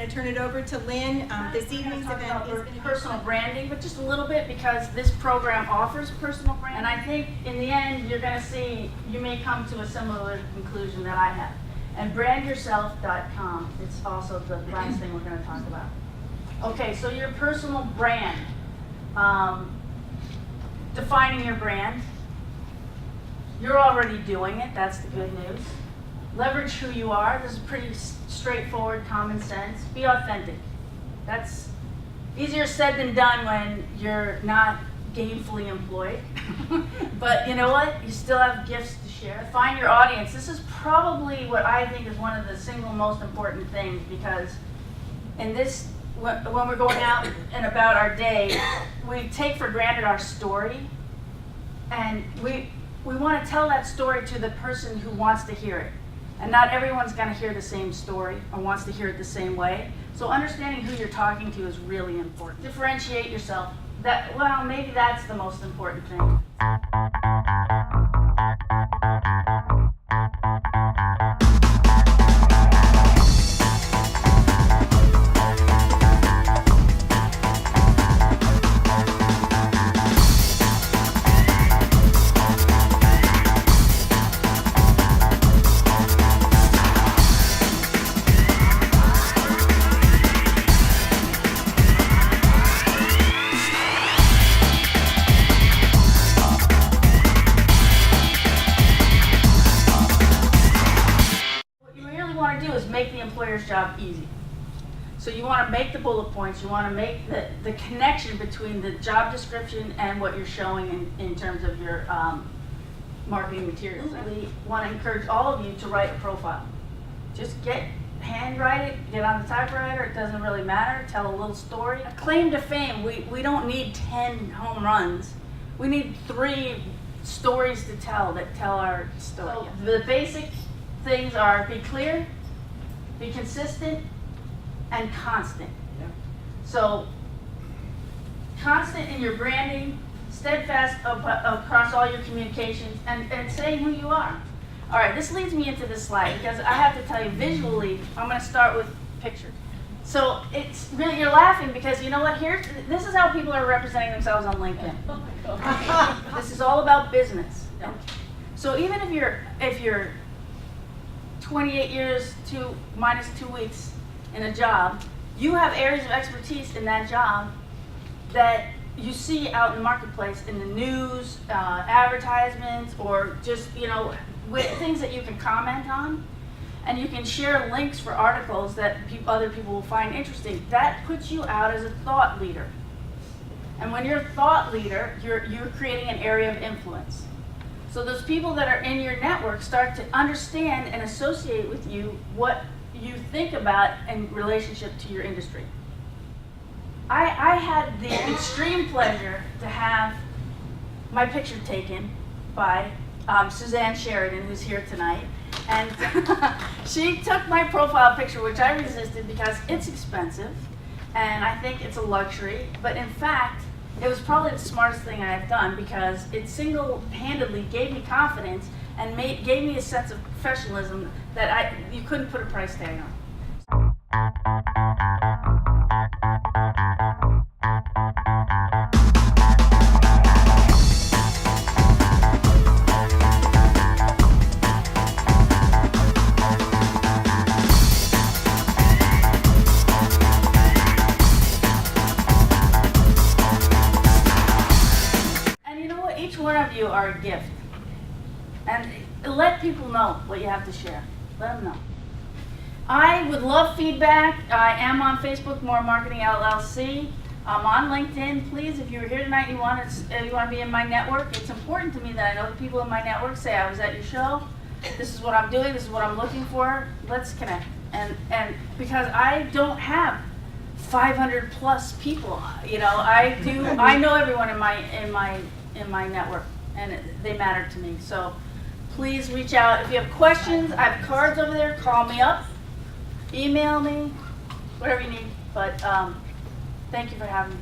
to turn it over to Lynn. This evening's event is going to be personal branding, but just a little bit, because this program offers personal branding. And I think in the end, you're going to see, you may come to a similar conclusion that I have. And brandyourself.com, it's also the last thing we're going to talk about. Okay, so your personal brand. Defining your brand. You're already doing it, that's the good news. Leverage who you are. This is pretty straightforward, common sense. Be authentic. That's easier said than done when you're not gainfully employed. But you know what? You still have gifts to share. Find your audience. This is probably what I think is one of the single most important things, because in this, when we're going out and about our day, we take for granted our story, and we want to tell that story to the person who wants to hear it. And not everyone's going to hear the same story or wants to hear it the same way. So understanding who you're talking to is really important. Differentiate yourself. Well, maybe that's the most important thing. Make the employer's job easy. So you want to make the bullet points, you want to make the connection between the job description and what you're showing in terms of your marketing materials. We want to encourage all of you to write a profile. Just handwrite it, get on the typewriter, it doesn't really matter, tell a little story. A claim to fame, we don't need 10 home runs. We need 3 stories to tell that tell our story. So the basic things are: be clear, be consistent, and constant. Yeah. So, constant in your branding, steadfast across all your communications, and saying who you are. All right, this leads me into this slide, because I have to tell you visually, I'm going to start with pictures. So it's really, you're laughing because you know what? This is how people are representing themselves on LinkedIn. This is all about business. So even if you're 28 years minus 2 weeks in a job, you have areas of expertise in that job that you see out in the marketplace, in the news, advertisements, or just things that you can comment on, and you can share links for articles that other people will find interesting. That puts you out as a thought leader. And when you're a thought leader, you're creating an area of influence. So those people that are in your network start to understand and associate with you what you think about in relationship to your industry. I had the extreme pleasure to have my picture taken by Suzanne Sheridan, who's here tonight. And she took my profile picture, which I resisted because it's expensive, and I think it's a luxury. But in fact, it was probably the smartest thing I have done, because it single-handedly gave me confidence and gave me a sense of professionalism that you couldn't put a price tag on. One of you are a gift, and let people know what you have to share. Let them know. I would love feedback. I am on Facebook, More Marketing LLC. I'm on LinkedIn. Please, if you're here tonight and you want to be in my network, it's important to me that I know the people in my network. Say, I was at your show. This is what I'm doing. This is what I'm looking for. Let's connect. And because I don't have 500 plus people, I know everyone in my network, and they matter to me. So please reach out. If you have questions, I have cards over there. Call me up, email me, whatever you need. But thank you for having me.